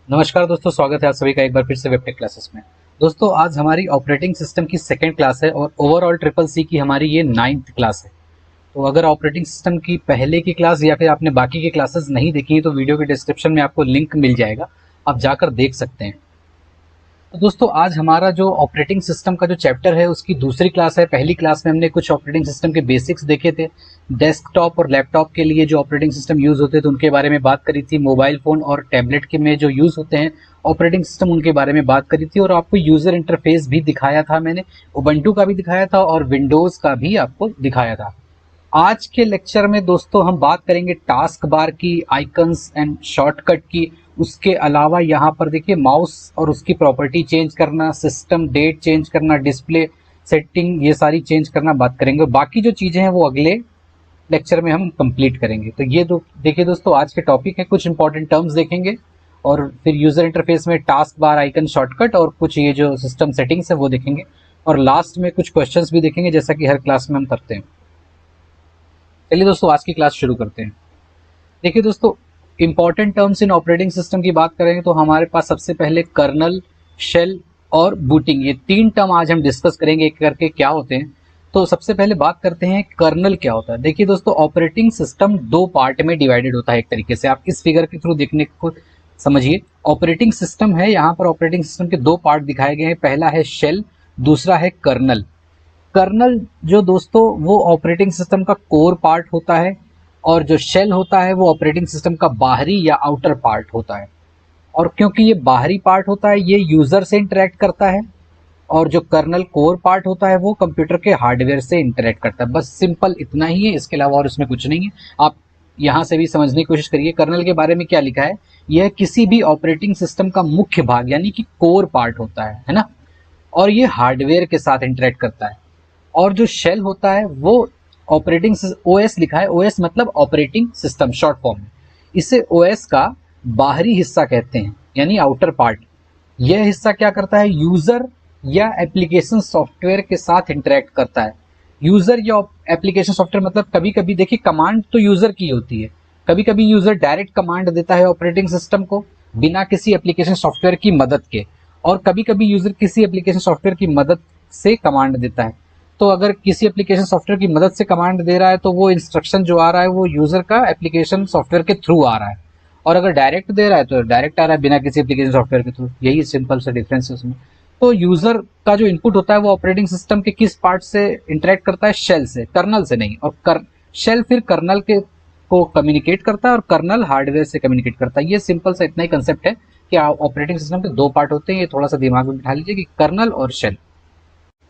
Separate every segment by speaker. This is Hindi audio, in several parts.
Speaker 1: नमस्कार दोस्तों, स्वागत है आप सभी का एक बार फिर से वेबटेक क्लासेस में। दोस्तों आज हमारी ऑपरेटिंग सिस्टम की सेकंड क्लास है और ओवरऑल ट्रिपल सी की हमारी ये 9th क्लास है। तो अगर ऑपरेटिंग सिस्टम की पहले की क्लास या फिर आपने बाकी की क्लासेस नहीं देखी तो वीडियो के डिस्क्रिप्शन में आपको लिंक मिल जाएगा, आप जाकर देख सकते हैं। तो दोस्तों आज हमारा जो ऑपरेटिंग सिस्टम का जो चैप्टर है उसकी दूसरी क्लास है। पहली क्लास में हमने कुछ ऑपरेटिंग सिस्टम के बेसिक्स देखे थे, डेस्कटॉप और लैपटॉप के लिए जो ऑपरेटिंग सिस्टम यूज होते थे उनके बारे में बात करी थी, मोबाइल फोन और टैबलेट के में जो यूज होते हैं ऑपरेटिंग सिस्टम उनके बारे में बात करी थी और आपको यूजर इंटरफेस भी दिखाया था मैंने, उबंटू का भी दिखाया था और विंडोज का भी आपको दिखाया था। आज के लेक्चर में दोस्तों हम बात करेंगे टास्क बार की, आइकन्स एंड शॉर्टकट की। उसके अलावा यहाँ पर देखिए माउस और उसकी प्रॉपर्टी चेंज करना, सिस्टम डेट चेंज करना, डिस्प्ले सेटिंग, ये सारी चेंज करना बात करेंगे। बाकी जो चीज़ें हैं वो अगले लेक्चर में हम कंप्लीट करेंगे। तो ये देखिए दोस्तों आज के टॉपिक है, कुछ इंपॉर्टेंट टर्म्स देखेंगे और फिर यूजर इंटरफेस में टास्क बार, आइकन, शॉर्टकट और कुछ ये जो सिस्टम सेटिंग्स है वो देखेंगे और लास्ट में कुछ क्वेश्चंस भी देखेंगे जैसा कि हर क्लास में हम करते हैं। चलिए दोस्तों आज की क्लास शुरू करते हैं। देखिए दोस्तों, important terms in operating system की बात करेंगे तो हमारे पास सबसे पहले कर्नल, शेल और बूटिंग, ये तीन टर्म आज हम डिस्कस करेंगे एक करके क्या होते हैं। तो सबसे पहले बात करते हैं कर्नल क्या होता है। देखिए दोस्तों, ऑपरेटिंग सिस्टम दो पार्ट में डिवाइडेड होता है। एक तरीके से आप इस फिगर के थ्रू देखने को समझिए, ऑपरेटिंग सिस्टम है, यहाँ पर ऑपरेटिंग सिस्टम के दो पार्ट दिखाए गए हैं। पहला है शेल, दूसरा है कर्नल। कर्नल जो दोस्तों वो ऑपरेटिंग सिस्टम का कोर पार्ट होता है और जो शेल होता है वो ऑपरेटिंग सिस्टम का बाहरी या आउटर पार्ट होता है। और क्योंकि ये बाहरी पार्ट होता है ये यूजर से इंटरेक्ट करता है और जो कर्नल कोर पार्ट होता है वो कंप्यूटर के हार्डवेयर से इंटरेक्ट करता है। बस सिंपल इतना ही है, इसके अलावा और इसमें कुछ नहीं है। आप यहाँ से भी समझने की कोशिश करिए कर्नल के बारे में क्या लिखा है। यह किसी भी ऑपरेटिंग सिस्टम का मुख्य भाग यानी कि कोर पार्ट होता है ना, और ये हार्डवेयर के साथ इंटरेक्ट करता है। और जो शेल होता है वो ऑपरेटिंग ओएस लिखा है, ओएस मतलब ऑपरेटिंग सिस्टम शॉर्ट फॉर्म में, इसे ओएस का बाहरी हिस्सा कहते हैं यानी आउटर पार्ट। यह हिस्सा क्या करता है, यूजर या एप्लीकेशन सॉफ्टवेयर के साथ इंटरेक्ट करता है। यूजर या एप्लीकेशन सॉफ्टवेयर मतलब कभी कभी देखिए कमांड तो यूजर की होती है, कभी कभी यूजर डायरेक्ट कमांड देता है ऑपरेटिंग सिस्टम को बिना किसी एप्लीकेशन सॉफ्टवेयर की मदद के, और कभी कभी यूजर किसी एप्लीकेशन सॉफ्टवेयर की मदद से कमांड देता है। तो अगर किसी एप्लीकेशन सॉफ्टवेयर की मदद से कमांड दे रहा है तो वो इंस्ट्रक्शन जो आ रहा है वो यूजर का एप्लीकेशन सॉफ्टवेयर के थ्रू आ रहा है, और अगर डायरेक्ट दे रहा है तो डायरेक्ट आ रहा है बिना किसी एप्लीकेशन सॉफ्टवेयर के थ्रू। यही सिंपल सा डिफरेंस है उसमें। तो यूजर का जो इनपुट होता है वो ऑपरेटिंग सिस्टम के किस पार्ट से इंटरेक्ट करता है, शेल से, कर्नल से नहीं। और शेल फिर कर्नल के को कम्युनिकेट करता है और कर्नल हार्डवेयर से कम्युनिकेट करता है। ये सिंपल सा इतना ही कंसेप्ट है कि ऑपरेटिंग सिस्टम के दो पार्ट होते हैं, ये थोड़ा सा दिमाग में बिठा लीजिए कि कर्नल और शेल।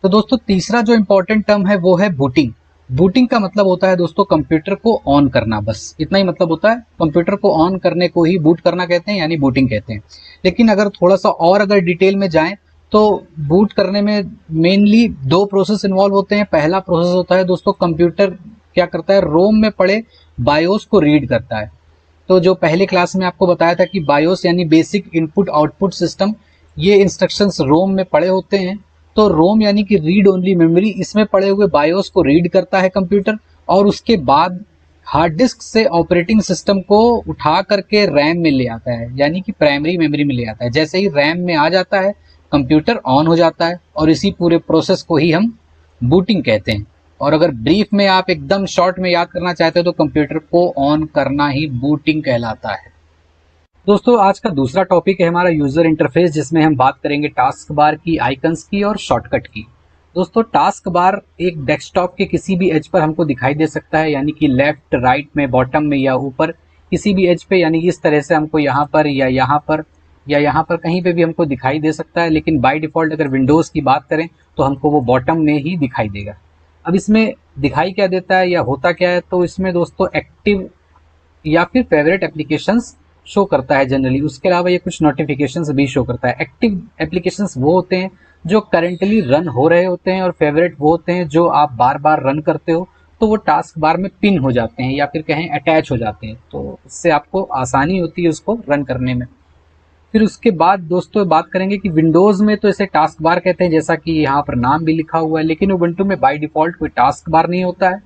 Speaker 1: तो दोस्तों तीसरा जो इंपॉर्टेंट टर्म है वो है बूटिंग। बूटिंग का मतलब होता है दोस्तों कंप्यूटर को ऑन करना, बस इतना ही मतलब होता है। कंप्यूटर को ऑन करने को ही बूट करना कहते हैं यानी बूटिंग कहते हैं। लेकिन अगर थोड़ा सा और अगर डिटेल में जाएं तो बूट करने में मेनली दो प्रोसेस इन्वॉल्व होते हैं। पहला प्रोसेस होता है दोस्तों, कंप्यूटर क्या करता है, रोम में पड़े बायोस को रीड करता है। तो जो पहले क्लास में आपको बताया था कि बायोस यानी बेसिक इनपुट आउटपुट सिस्टम, ये इंस्ट्रक्शंस रोम में पड़े होते हैं। तो रोम यानी कि रीड ओनली मेमोरी, इसमें पड़े हुए बायोस को रीड करता है कंप्यूटर और उसके बाद हार्ड डिस्क से ऑपरेटिंग सिस्टम को उठा करके रैम में ले आता है यानी कि प्राइमरी मेमोरी में ले आता है। जैसे ही रैम में आ जाता है कंप्यूटर ऑन हो जाता है और इसी पूरे प्रोसेस को ही हम बूटिंग कहते हैं। और अगर ब्रीफ में आप एकदम शॉर्ट में याद करना चाहते हो तो कंप्यूटर को ऑन करना ही बूटिंग कहलाता है। दोस्तों आज का दूसरा टॉपिक है हमारा यूजर इंटरफेस, जिसमें हम बात करेंगे टास्क बार की, आइकन्स की और शॉर्टकट की। दोस्तों टास्क बार एक डेस्कटॉप के किसी भी एज पर हमको दिखाई दे सकता है यानी कि लेफ्ट, राइट में, बॉटम में या ऊपर किसी भी एज पे, यानी इस तरह से हमको यहाँ पर या यहाँ पर या यहाँ पर कहीं पे भी हमको दिखाई दे सकता है। लेकिन बाय डिफॉल्ट अगर विंडोज की बात करें तो हमको वो बॉटम में ही दिखाई देगा। अब इसमें दिखाई क्या देता है या होता क्या है, तो इसमें दोस्तों एक्टिव या फिर फेवरेट एप्लीकेशंस शो करता है जनरली। उसके अलावा ये कुछ नोटिफिकेशंस भी शो करता है। एक्टिव एप्लीकेशंस वो होते हैं जो करेंटली रन हो रहे होते हैं और फेवरेट वो होते हैं जो आप बार बार रन करते हो तो वो टास्क बार में पिन हो जाते हैं या फिर कहें अटैच हो जाते हैं, तो इससे आपको आसानी होती है उसको रन करने में। फिर उसके बाद दोस्तों बात करेंगे कि विंडोज में तो इसे टास्क बार कहते हैं जैसा कि यहाँ पर नाम भी लिखा हुआ है, लेकिन उबंटू में बाय डिफॉल्ट कोई टास्क बार नहीं होता है।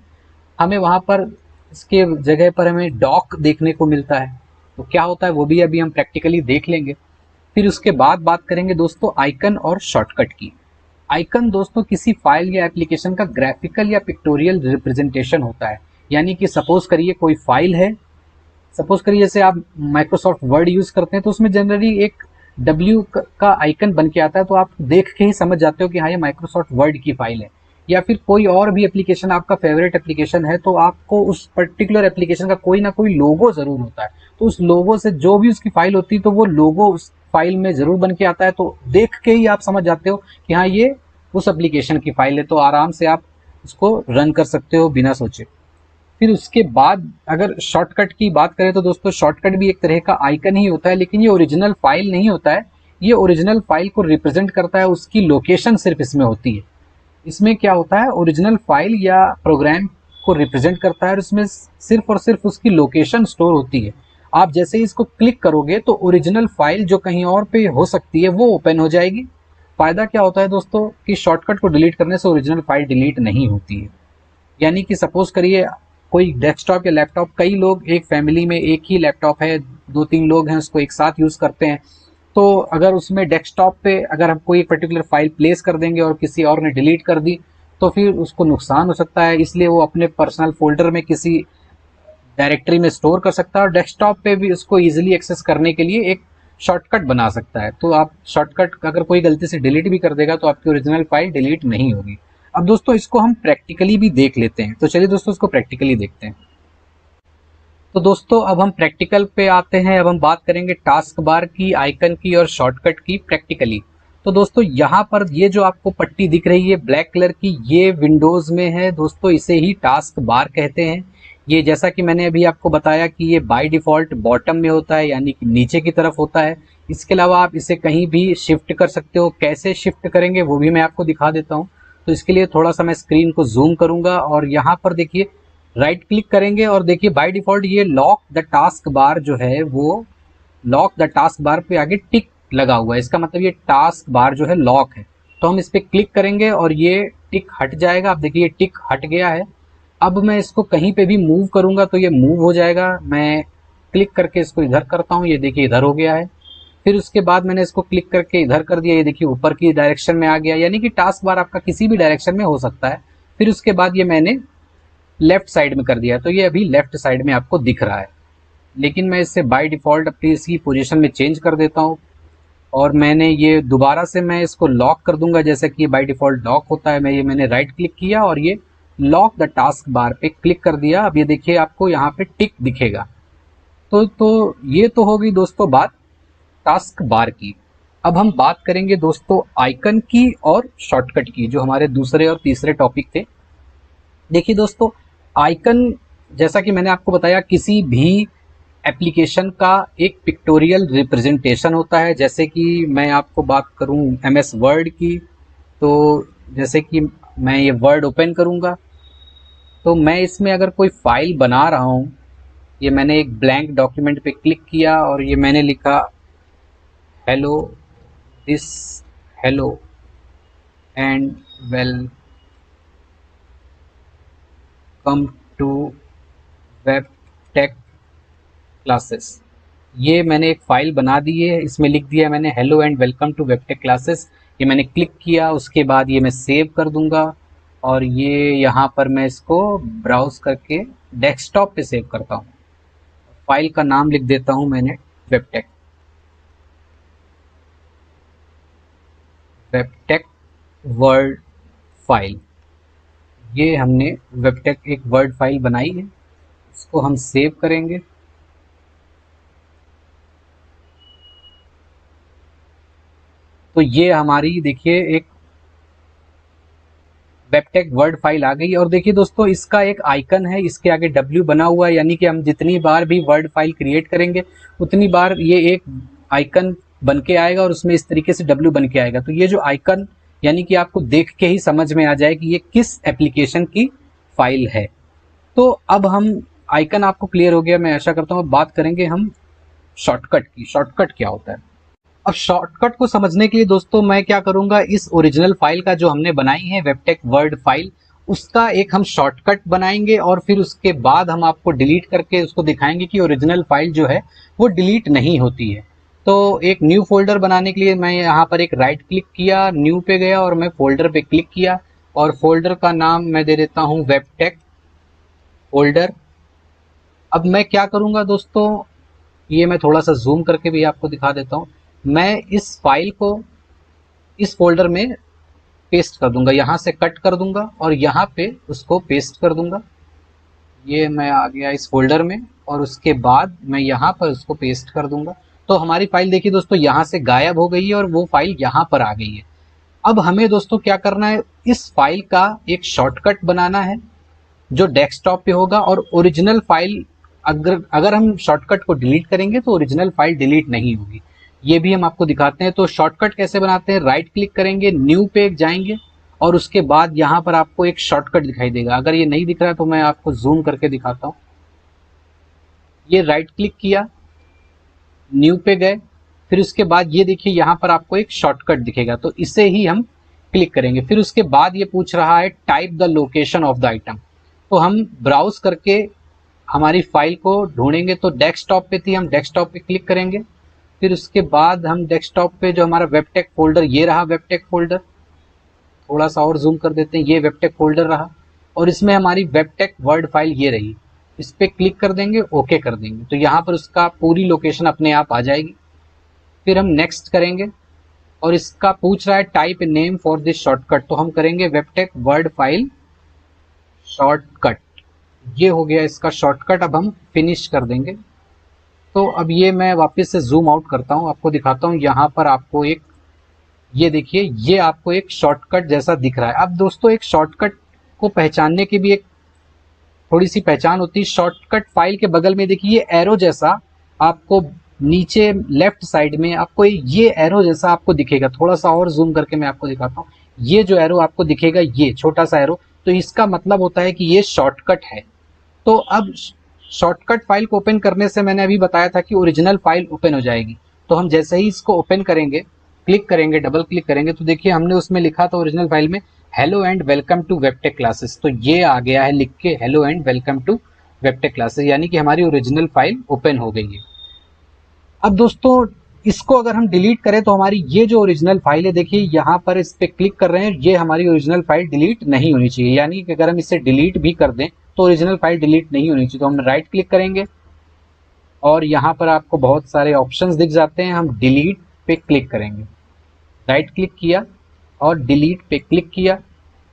Speaker 1: हमें वहाँ पर इसके जगह पर हमें डॉक देखने को मिलता है। तो क्या होता है वो भी अभी हम प्रैक्टिकली देख लेंगे। फिर उसके बाद बात करेंगे दोस्तों आइकन और शॉर्टकट की। आइकन दोस्तों किसी फाइल या एप्लीकेशन का ग्राफिकल या पिक्टोरियल रिप्रेजेंटेशन होता है। यानी कि सपोज करिए कोई फाइल है, सपोज करिए जैसे आप माइक्रोसॉफ्ट वर्ड यूज करते हैं तो उसमें जनरली एक W का आइकन बन के आता है, तो आप देख के ही समझ जाते हो कि हाँ ये माइक्रोसॉफ्ट वर्ड की फाइल है। या फिर कोई और भी एप्लीकेशन आपका फेवरेट एप्लीकेशन है तो आपको उस पर्टिकुलर एप्लीकेशन का कोई ना कोई लोगो जरूर होता है, तो उस लोगो से जो भी उसकी फाइल होती है तो वो लोगो उस फाइल में जरूर बन के आता है, तो देख के ही आप समझ जाते हो कि हाँ ये उस एप्लीकेशन की फाइल है, तो आराम से आप उसको रन कर सकते हो बिना सोचे। फिर उसके बाद अगर शॉर्टकट की बात करें तो दोस्तों शॉर्टकट भी एक तरह का आइकन ही होता है, लेकिन ये ओरिजिनल फाइल नहीं होता है। ये ओरिजिनल फाइल को रिप्रेजेंट करता है, उसकी लोकेशन सिर्फ इसमें होती है। इसमें क्या होता है, ओरिजिनल फाइल या प्रोग्राम को रिप्रेजेंट करता है और इसमें सिर्फ और सिर्फ उसकी लोकेशन स्टोर होती है। आप जैसे ही इसको क्लिक करोगे तो ओरिजिनल फाइल जो कहीं और पे हो सकती है वो ओपन हो जाएगी। फायदा क्या होता है दोस्तों कि शॉर्टकट को डिलीट करने से ओरिजिनल फाइल डिलीट नहीं होती है। यानी कि सपोज करिए कोई डेस्कटॉप या लैपटॉप, कई लोग एक फैमिली में एक ही लैपटॉप है, 2-3 लोग हैं उसको एक साथ यूज करते हैं, तो अगर उसमें डेस्कटॉप पे अगर हम कोई पर्टिकुलर फाइल प्लेस कर देंगे और किसी और ने डिलीट कर दी तो फिर उसको नुकसान हो सकता है। इसलिए वो अपने पर्सनल फोल्डर में किसी डायरेक्टरी में स्टोर कर सकता है और डेस्कटॉप पे भी उसको इजीली एक्सेस करने के लिए एक शॉर्टकट बना सकता है। तो आप शॉर्टकट अगर कोई गलती से डिलीट भी कर देगा तो आपकी ओरिजिनल फाइल डिलीट नहीं होगी। अब दोस्तों इसको हम प्रैक्टिकली भी देख लेते हैं, तो चलिए दोस्तों इसको प्रैक्टिकली देखते हैं। तो दोस्तों अब हम प्रैक्टिकल पे आते हैं। अब हम बात करेंगे टास्क बार की, आइकन की और शॉर्टकट की प्रैक्टिकली। तो दोस्तों यहाँ पर ये जो आपको पट्टी दिख रही है ब्लैक कलर की, ये विंडोज में है दोस्तों, इसे ही टास्क बार कहते हैं। ये जैसा कि मैंने अभी आपको बताया कि ये बाय डिफॉल्ट बॉटम में होता है, यानी कि नीचे की तरफ होता है। इसके अलावा आप इसे कहीं भी शिफ्ट कर सकते हो। कैसे शिफ्ट करेंगे वो भी मैं आपको दिखा देता हूँ। तो इसके लिए थोड़ा सा मैं स्क्रीन को जूम करूंगा और यहाँ पर देखिए राइट क्लिक करेंगे और देखिए बाय डिफॉल्ट ये लॉक द टास्क बार जो है वो लॉक द टास्क बार पे आगे टिक लगा हुआ है। इसका मतलब ये टास्क बार जो है लॉक है। तो हम इस पर क्लिक करेंगे और ये टिक हट जाएगा। आप देखिए ये टिक हट गया है। अब मैं इसको कहीं पे भी मूव करूंगा तो ये मूव हो जाएगा। मैं क्लिक करके इसको इधर करता हूँ, ये देखिए इधर हो गया है। फिर उसके बाद मैंने इसको क्लिक करके इधर कर दिया, ये देखिए ऊपर की डायरेक्शन में आ गया। यानी कि टास्क बार आपका किसी भी डायरेक्शन में हो सकता है। फिर उसके बाद ये मैंने लेफ्ट साइड में कर दिया, तो ये अभी लेफ्ट साइड में आपको दिख रहा है। लेकिन मैं इससे बाय डिफॉल्ट अपनी इसकी पोजीशन में चेंज कर देता हूँ और मैंने ये दोबारा से मैं इसको लॉक कर दूंगा, जैसे कि बाय डिफॉल्ट लॉक होता है। मैंने राइट क्लिक किया और ये लॉक द टास्क बार पे क्लिक कर दिया। अब ये देखिए आपको यहाँ पे टिक दिखेगा। तो ये तो हो गई दोस्तों बात टास्क बार की। अब हम बात करेंगे दोस्तों आइकन की और शॉर्टकट की, जो हमारे दूसरे और तीसरे टॉपिक थे। देखिए दोस्तों आइकन, जैसा कि मैंने आपको बताया, किसी भी एप्लीकेशन का एक पिक्टोरियल रिप्रेजेंटेशन होता है। जैसे कि मैं आपको बात करूं MS वर्ड की, तो जैसे कि मैं ये वर्ड ओपन करूंगा तो मैं इसमें अगर कोई फाइल बना रहा हूं, ये मैंने एक ब्लैंक डॉक्यूमेंट पे क्लिक किया और ये मैंने लिखा hello this hello and welcome to वेबटेक क्लासेस। ये मैंने एक फाइल बना दी है, इसमें लिख दिया मैंने हेलो एंड वेलकम टू वेबटेक क्लासेस। ये मैंने क्लिक किया, उसके बाद ये मैं सेव कर दूंगा और ये यहाँ पर मैं इसको ब्राउज करके डेस्कटॉप पे सेव करता हूँ। फाइल का नाम लिख देता हूँ मैंने वेबटेक वर्ड फाइल। ये हमने वेबटेक एक वर्ड फाइल बनाई है, इसको हम सेव करेंगे। तो ये हमारी देखिए एक वेबटेक वर्ड फाइल आ गई। और देखिए दोस्तों इसका एक आइकन है, इसके आगे W बना हुआ है, यानी कि हम जितनी बार भी वर्ड फाइल क्रिएट करेंगे उतनी बार ये एक आइकन बन के आएगा और उसमें इस तरीके से W बन के आएगा। तो ये जो आइकन, यानी कि आपको देख के ही समझ में आ जाए कि ये किस एप्लीकेशन की फाइल है। तो अब हम आइकन आपको क्लियर हो गया, मैं आशा करता हूँ। अब बात करेंगे हम शॉर्टकट की। शॉर्टकट क्या होता है? अब शॉर्टकट को समझने के लिए दोस्तों मैं क्या करूंगा, इस ओरिजिनल फाइल का जो हमने बनाई है वेबटेक वर्ड फाइल, उसका एक हम शॉर्टकट बनाएंगे और फिर उसके बाद हम आपको डिलीट करके उसको दिखाएंगे कि ओरिजिनल फाइल जो है वो डिलीट नहीं होती है। तो एक न्यू फोल्डर बनाने के लिए मैं यहाँ पर एक राइट क्लिक किया, न्यू पे गया और मैं फोल्डर पे क्लिक किया और फोल्डर का नाम मैं दे देता हूँ वेबटेक फोल्डर। अब मैं क्या करूँगा दोस्तों, ये मैं थोड़ा सा जूम करके भी आपको दिखा देता हूँ। मैं इस फाइल को इस फोल्डर में पेस्ट कर दूंगा, यहाँ से कट कर दूंगा और यहाँ पे उसको पेस्ट कर दूंगा। ये मैं आ गया इस फोल्डर में और उसके बाद मैं यहाँ पर उसको पेस्ट कर दूंगा। तो हमारी फाइल देखिए दोस्तों यहाँ से गायब हो गई है और वो फाइल यहाँ पर आ गई है। अब हमें दोस्तों क्या करना है, इस फाइल का एक शॉर्टकट बनाना है जो डेस्कटॉप पे होगा और ओरिजिनल फाइल अगर हम शॉर्टकट को डिलीट करेंगे तो ओरिजिनल फाइल डिलीट नहीं होगी। ये भी हम आपको दिखाते हैं। तो शॉर्टकट कैसे बनाते हैं, राइट क्लिक करेंगे, न्यू पे जाएंगे और उसके बाद यहाँ पर आपको एक शॉर्टकट दिखाई देगा। अगर ये नहीं दिख रहा है तो मैं आपको जूम करके दिखाता हूँ। ये राइट क्लिक किया, न्यू पे गए, फिर उसके बाद ये देखिए यहाँ पर आपको एक शॉर्टकट दिखेगा, तो इसे ही हम क्लिक करेंगे। फिर उसके बाद ये पूछ रहा है type the location of the item, तो हम ब्राउज करके हमारी फाइल को ढूंढेंगे। तो डेस्कटॉप पे थी, हम डेस्कटॉप पे क्लिक करेंगे। फिर उसके बाद हम डेस्कटॉप पे जो हमारा वेबटेक फोल्डर, ये रहा वेबटेक फोल्डर, थोड़ा सा और जूम कर देते हैं, ये वेबटेक फोल्डर रहा और इसमें हमारी वेबटेक वर्ड फाइल ये रही। इस पे क्लिक कर देंगे, ओके कर देंगे, तो यहाँ पर उसका पूरी लोकेशन अपने आप आ जाएगी। फिर हम नेक्स्ट करेंगे और इसका पूछ रहा है type name for this shortcut, तो हम करेंगे वेबटेक वर्ड फाइल शॉर्टकट। ये हो गया इसका शॉर्टकट। अब हम फिनिश कर देंगे। तो अब ये मैं वापस से जूम आउट करता हूँ, आपको दिखाता हूँ। यहाँ पर आपको एक, ये देखिए, ये आपको एक शॉर्टकट जैसा दिख रहा है। अब दोस्तों एक शॉर्टकट को पहचानने की भी एक थोड़ी सी पहचान होती है। शॉर्टकट फाइल के बगल में देखिए ये एरो जैसा आपको नीचे लेफ्ट साइड में आपको ये एरो जैसा आपको दिखेगा। थोड़ा सा और जूम करके मैं आपको दिखाता हूँ। ये जो एरो आपको दिखेगा, ये छोटा सा एरो, तो इसका मतलब होता है कि ये शॉर्टकट है। तो अब शॉर्टकट फाइल को ओपन करने से मैंने अभी बताया था कि ओरिजिनल फाइल ओपन हो जाएगी। तो हम जैसे ही इसको ओपन करेंगे, क्लिक करेंगे, डबल क्लिक करेंगे, तो देखिए हमने उसमें लिखा था ओरिजिनल फाइल में हेलो एंड वेलकम टू वेबटेक क्लासेस, तो ये आ गया है लिख के हेलो एंड वेलकम टू वेबटेक क्लासेस, यानी कि हमारी ओरिजिनल फाइल ओपन हो गई है। अब दोस्तों इसको अगर हम डिलीट करें तो हमारी ये जो ओरिजिनल फाइल है, देखिए यहाँ पर इस पे क्लिक कर रहे हैं, ये हमारी ओरिजिनल फाइल डिलीट नहीं होनी चाहिए। यानी कि अगर हम इसे डिलीट भी कर दें तो ओरिजिनल फाइल डिलीट नहीं होनी चाहिए। तो हम राइट क्लिक करेंगे और यहाँ पर आपको बहुत सारे ऑप्शंस दिख जाते हैं। हम डिलीट पे क्लिक करेंगे, राइट क्लिक किया और डिलीट पे क्लिक किया,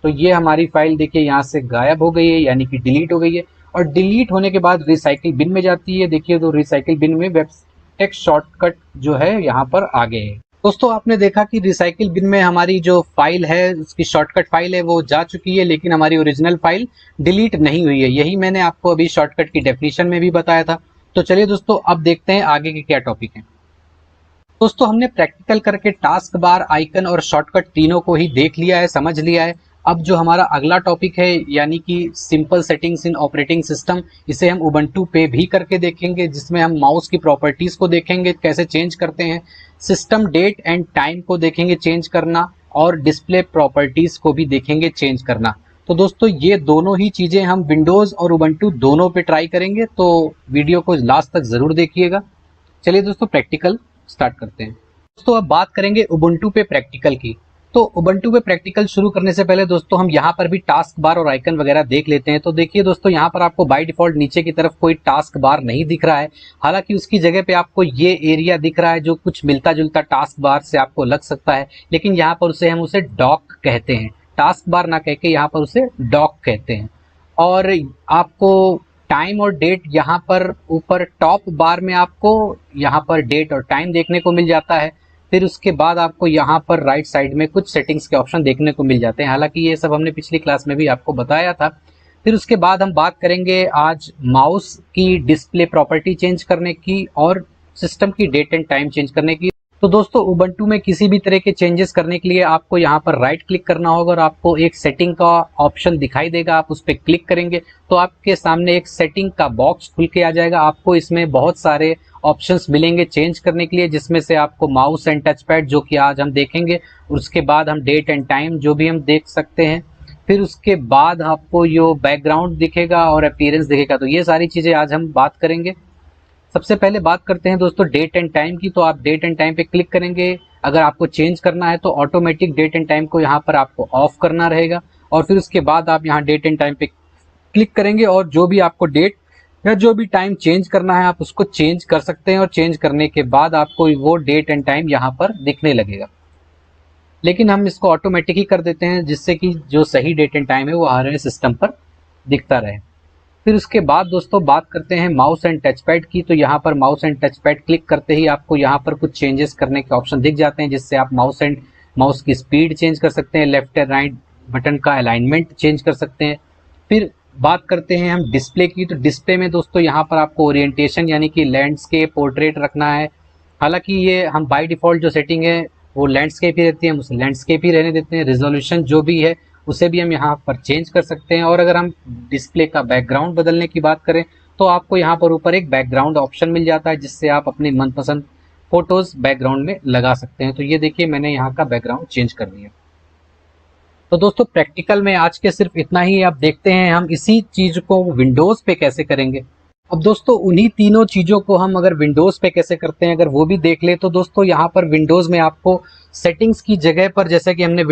Speaker 1: तो ये हमारी फाइल देखिए यहाँ से गायब हो गई है, यानी कि डिलीट हो गई है। और डिलीट होने के बाद रिसाइकिल बिन में जाती है। देखिए तो रिसाइकिल बिन में वेबटेक शॉर्टकट जो है यहाँ पर आ गए हैं। दोस्तों आपने देखा कि रिसाइकिल बिन में हमारी जो फाइल है, उसकी शॉर्टकट फाइल है, वो जा चुकी है, लेकिन हमारी ओरिजिनल फाइल डिलीट नहीं हुई है। यही मैंने आपको अभी शॉर्टकट की डेफिनेशन में भी बताया था। तो चलिए दोस्तों अब देखते हैं आगे के क्या टॉपिक हैं। दोस्तों हमने प्रैक्टिकल करके टास्क बार, आइकन और शॉर्टकट तीनों को ही देख लिया है, समझ लिया है। अब जो हमारा अगला टॉपिक है, यानी कि सिंपल सेटिंग्स इन ऑपरेटिंग सिस्टम, इसे हम उबंटू पे भी करके देखेंगे, जिसमें हम माउस की प्रॉपर्टीज को देखेंगे कैसे चेंज करते हैं, सिस्टम डेट एंड टाइम को देखेंगे चेंज करना, और डिस्प्ले प्रॉपर्टीज को भी देखेंगे चेंज करना। तो दोस्तों ये दोनों ही चीजें हम विंडोज और उबंटू दोनों पे ट्राई करेंगे, तो वीडियो को लास्ट तक जरूर देखिएगा। चलिए दोस्तों प्रैक्टिकल स्टार्ट करते हैं। दोस्तों अब बात करेंगे उबंटू पे प्रैक्टिकल की। तो उबंटू पे प्रैक्टिकल शुरू करने से पहले दोस्तों हम यहाँ पर भी टास्क बार और आइकन वगैरह देख लेते हैं। तो देखिए दोस्तों यहाँ पर आपको बाय डिफॉल्ट नीचे की तरफ कोई टास्क बार नहीं दिख रहा है, हालांकि उसकी जगह पे आपको ये एरिया दिख रहा है जो कुछ मिलता जुलता टास्क बार से आपको लग सकता है, लेकिन यहाँ पर हम उसे डॉक कहते हैं, टास्क बार ना कह के यहाँ पर उसे डॉक कहते हैं। और आपको टाइम और डेट यहाँ पर ऊपर टॉप बार में आपको यहाँ पर डेट और टाइम देखने को मिल जाता है। फिर उसके बाद आपको यहाँ पर राइट साइड में कुछ सेटिंग्स के ऑप्शन देखने को मिल जाते हैं, हालांकि ये सब हमने पिछली क्लास में भी आपको बताया था। फिर उसके बाद हम बात करेंगे आज माउस की डिस्प्ले प्रॉपर्टी चेंज करने की और सिस्टम की डेट एंड टाइम चेंज करने की। तो दोस्तों उबंटू में किसी भी तरह के चेंजेस करने के लिए आपको यहाँ पर राइट क्लिक करना होगा और आपको एक सेटिंग का ऑप्शन दिखाई देगा, आप उस पर क्लिक करेंगे तो आपके सामने एक सेटिंग का बॉक्स खुल के आ जाएगा। आपको इसमें बहुत सारे ऑप्शंस मिलेंगे चेंज करने के लिए, जिसमें से आपको माउस एंड टच पैड जो कि आज हम देखेंगे, उसके बाद हम डेट एंड टाइम जो भी हम देख सकते हैं, फिर उसके बाद आपको यो बैकग्राउंड दिखेगा और अपीयरेंस दिखेगा। तो ये सारी चीज़ें आज हम बात करेंगे। सबसे पहले बात करते हैं दोस्तों डेट एंड टाइम की। तो आप डेट एंड टाइम पे क्लिक करेंगे। अगर आपको चेंज करना है तो ऑटोमेटिक डेट एंड टाइम को यहाँ पर आपको ऑफ करना रहेगा, और फिर उसके बाद आप यहाँ डेट एंड टाइम पे क्लिक करेंगे और जो भी आपको डेट या जो भी टाइम चेंज करना है आप उसको चेंज कर सकते हैं, और चेंज करने के बाद आपको वो डेट एंड टाइम यहाँ पर दिखने लगेगा। लेकिन हम इसको ऑटोमेटिक ही कर देते हैं जिससे कि जो सही डेट एंड टाइम है वो हमारे सिस्टम पर दिखता रहे। फिर उसके बाद दोस्तों बात करते हैं माउस एंड टच पैड की। तो यहाँ पर mouse and touch pad click करते ही आपको यहाँ पर कुछ चेंजेस करने के ऑप्शन दिख जाते हैं, जिससे आप माउस की स्पीड चेंज कर सकते हैं, लेफ्ट एंड राइट बटन का अलाइनमेंट चेंज कर सकते हैं। फिर बात करते हैं हम डिस्प्ले की। तो डिस्प्ले में दोस्तों यहाँ पर आपको ओरिएंटेशन यानी कि लैंडस्केप, पोर्ट्रेट रखना है। हालांकि ये हम बाय डिफॉल्ट जो सेटिंग है वो लैंडस्केप ही रहती है, हम उसे लैंडस्केप ही रहने देते हैं। रिजोल्यूशन जो भी है उसे भी हम यहाँ पर चेंज कर सकते हैं। और अगर हम डिस्प्ले का बैकग्राउंड बदलने की बात करें तो आपको यहाँ पर ऊपर एक बैकग्राउंड ऑप्शन मिल जाता है, जिससे आप अपने मनपसंद फोटोज बैकग्राउंड में लगा सकते हैं। तो ये देखिए मैंने यहाँ का बैकग्राउंड चेंज कर दिया। तो दोस्तों प्रैक्टिकल में आज के सिर्फ इतना ही। आप देखते हैं हम इसी चीज को विंडोज पे कैसे करेंगे। अब दोस्तों उन्हीं तीनों चीजों को हम अगर विंडोज पे कैसे करते हैं अगर वो भी देख ले तो दोस्तों यहाँ पर विंडोज में आपको सेटिंग्स की जगह पर, जैसा कि हमने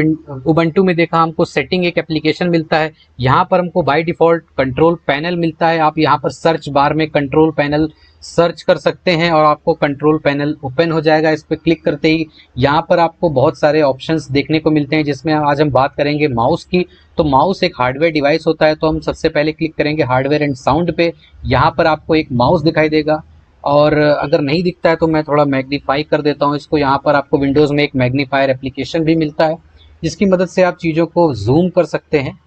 Speaker 1: उबंटू में देखा, हमको सेटिंग एक एप्लीकेशन मिलता है। यहाँ पर हमको बाय डिफॉल्ट कंट्रोल पैनल मिलता है। आप यहाँ पर सर्च बार में कंट्रोल पैनल सर्च कर सकते हैं और आपको कंट्रोल पैनल ओपन हो जाएगा। इस पर क्लिक करते ही यहाँ पर आपको बहुत सारे ऑप्शंस देखने को मिलते हैं, जिसमें आज हम बात करेंगे माउस की। तो माउस एक हार्डवेयर डिवाइस होता है, तो हम सबसे पहले क्लिक करेंगे हार्डवेयर एंड साउंड पे। यहाँ पर आपको एक माउस दिखाई देगा, और अगर नहीं दिखता है तो मैं थोड़ा मैग्नीफाई कर देता हूँ इसको। यहाँ पर आपको विंडोज़ में एक मैग्नीफायर एप्लीकेशन भी मिलता है, जिसकी मदद से आप चीज़ों को जूम कर सकते हैं।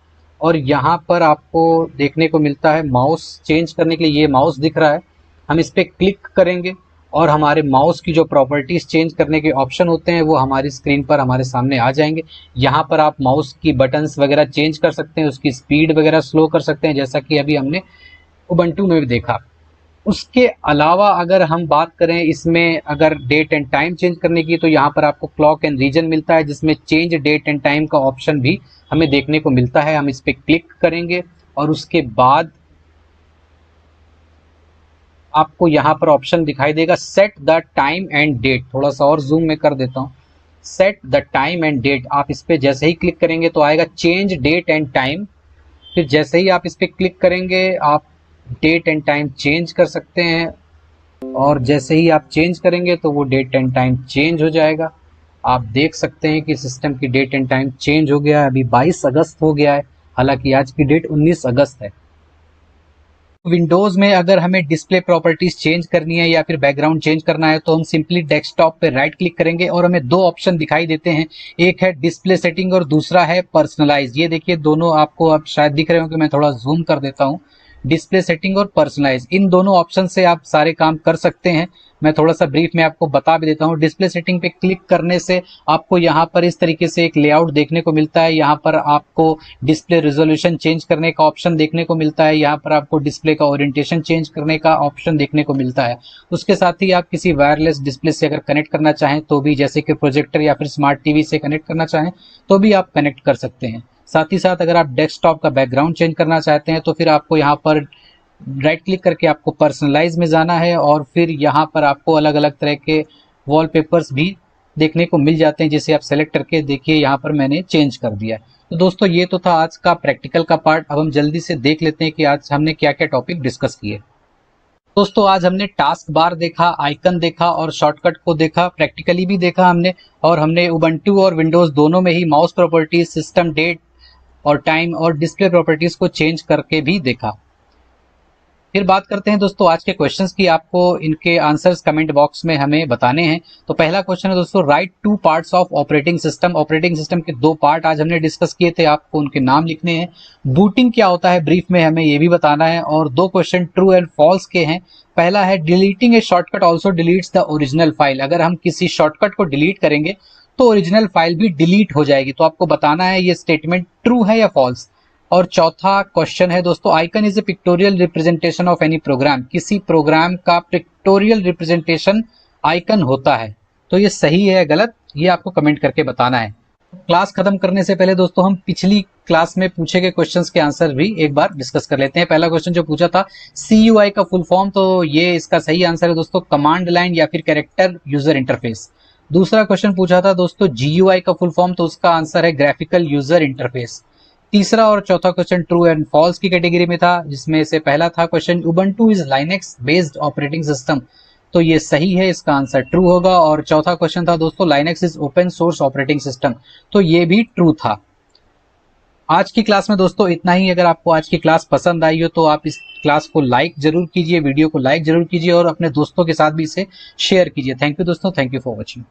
Speaker 1: और यहाँ पर आपको देखने को मिलता है माउस चेंज करने के लिए, ये माउस दिख रहा है, हम इस पर क्लिक करेंगे और हमारे माउस की जो प्रॉपर्टीज चेंज करने के ऑप्शन होते हैं वो हमारी स्क्रीन पर हमारे सामने आ जाएंगे। यहाँ पर आप माउस की बटन्स वगैरह चेंज कर सकते हैं, उसकी स्पीड वगैरह स्लो कर सकते हैं, जैसा कि अभी हमने उबंटू में भी देखा। उसके अलावा अगर हम बात करें इसमें अगर डेट एंड टाइम चेंज करने की, तो यहाँ पर आपको क्लॉक एंड रीजन मिलता है, जिसमें चेंज डेट एंड टाइम का ऑप्शन भी हमें देखने को मिलता है। हम इस पर क्लिक करेंगे और उसके बाद आपको यहाँ पर ऑप्शन दिखाई देगा set the time and date. थोड़ा सा और जूम में कर देता हूँ, set the time and date. आप इस पे जैसे ही क्लिक करेंगे तो आएगा चेंज डेट एंड टाइम। फिर जैसे ही आप इस पे क्लिक करेंगे आप डेट एंड टाइम चेंज कर सकते हैं, और जैसे ही आप चेंज करेंगे तो वो डेट एंड टाइम चेंज हो जाएगा। आप देख सकते हैं कि सिस्टम की डेट एंड टाइम चेंज हो गया है। अभी 22 अगस्त हो गया है, हालांकि आज की डेट 19 अगस्त है। विंडोज में अगर हमें डिस्प्ले प्रॉपर्टीज चेंज करनी है या फिर बैकग्राउंड चेंज करना है तो हम सिंपली डेस्कटॉप पे राइट क्लिक करेंगे और हमें दो ऑप्शन दिखाई देते हैं, एक है डिस्प्ले सेटिंग और दूसरा है पर्सनलाइज। ये देखिए दोनों आपको अब शायद दिख रहे हो कि मैं थोड़ा जूम कर देता हूँ। डिस्प्ले सेटिंग और पर्सनलाइज, इन दोनों ऑप्शन से आप सारे काम कर सकते हैं। मैं थोड़ा सा ब्रीफ में आपको बता भी देता हूँ। डिस्प्ले सेटिंग पे क्लिक करने से आपको यहाँ पर इस तरीके से एक लेआउट देखने को मिलता है। यहाँ पर आपको डिस्प्ले रेजोल्यूशन चेंज करने का ऑप्शन देखने को मिलता है। यहाँ पर आपको डिस्प्ले का ओरिएंटेशन चेंज करने का ऑप्शन देखने को मिलता है। उसके साथ ही आप किसी वायरलेस डिस्प्ले से अगर कनेक्ट करना चाहें तो भी, जैसे कि प्रोजेक्टर या फिर स्मार्ट टीवी से कनेक्ट करना चाहें तो भी आप कनेक्ट कर सकते हैं। साथ ही साथ अगर आप डेस्कटॉप का बैकग्राउंड चेंज करना चाहते हैं तो फिर आपको यहाँ पर राइट क्लिक करके आपको पर्सनलाइज में जाना है, और फिर यहाँ पर आपको अलग अलग तरह के वॉलपेपर्स भी देखने को मिल जाते हैं, जिसे आप सेलेक्ट करके देखिए यहाँ पर मैंने चेंज कर दिया। तो दोस्तों ये तो था आज का प्रैक्टिकल का पार्ट। अब हम जल्दी से देख लेते हैं कि आज हमने क्या क्या टॉपिक डिस्कस किए। दोस्तों आज हमने टास्क बार देखा, आइकन देखा और शॉर्टकट को देखा, प्रैक्टिकली भी देखा हमने, और हमने उबंटू और विंडोज दोनों में ही माउस प्रॉपर्टीज, सिस्टम डेट और टाइम और डिस्प्ले प्रॉपर्टीज को चेंज करके भी देखा। फिर बात करते हैं दोस्तों आज के क्वेश्चंस की। आपको इनके आंसर्स कमेंट बॉक्स में हमें बताने हैं। तो पहला क्वेश्चन है दोस्तों, right two parts of operating system. Operating system के दो पार्ट आज हमने डिस्कस किए थे, आपको उनके नाम लिखने हैं। बूटिंग क्या होता है ब्रीफ में हमें ये भी बताना है, और दो क्वेश्चन ट्रू एंड फॉल्स के हैं। पहला है deleting A shortcut also deletes the original file. अगर हम किसी शॉर्टकट को डिलीट करेंगे तो ओरिजिनल फाइल भी डिलीट हो जाएगी। तो आपको बताना है ये स्टेटमेंट ट्रू है या फॉल्स। और चौथा क्वेश्चन है दोस्तों, icon is a pictorial representation of any program. किसी प्रोग्राम का पिक्टोरियल रिप्रेजेंटेशन आइकन होता है। तो ये सही है गलत, ये आपको कमेंट करके बताना है। क्लास खत्म करने से पहले दोस्तों हम पिछली क्लास में पूछे गए क्वेश्चंस के आंसर भी एक बार डिस्कस कर लेते हैं। पहला क्वेश्चन जो पूछा था CUI का फुल फॉर्म, तो ये इसका सही आंसर है दोस्तों कमांड लाइन या फिर कैरेक्टर यूजर इंटरफेस। दूसरा क्वेश्चन पूछा था दोस्तों GUI का फुल फॉर्म, तो उसका आंसर है ग्राफिकल यूजर इंटरफेस। तीसरा और चौथा क्वेश्चन ट्रू एंड फॉल्स की कैटेगरी में था, जिसमें से पहला था question Ubuntu is Linux based operating system, तो ये सही है, इसका आंसर ट्रू होगा। और चौथा क्वेश्चन था दोस्तों Linux is open source operating system, तो ये भी ट्रू था। आज की क्लास में दोस्तों इतना ही। अगर आपको आज की क्लास पसंद आई हो तो आप इस क्लास को लाइक जरूर कीजिए, वीडियो को लाइक जरूर कीजिए और अपने दोस्तों के साथ भी इसे शेयर कीजिए। थैंक यू दोस्तों, थैंक यू फॉर वॉचिंग।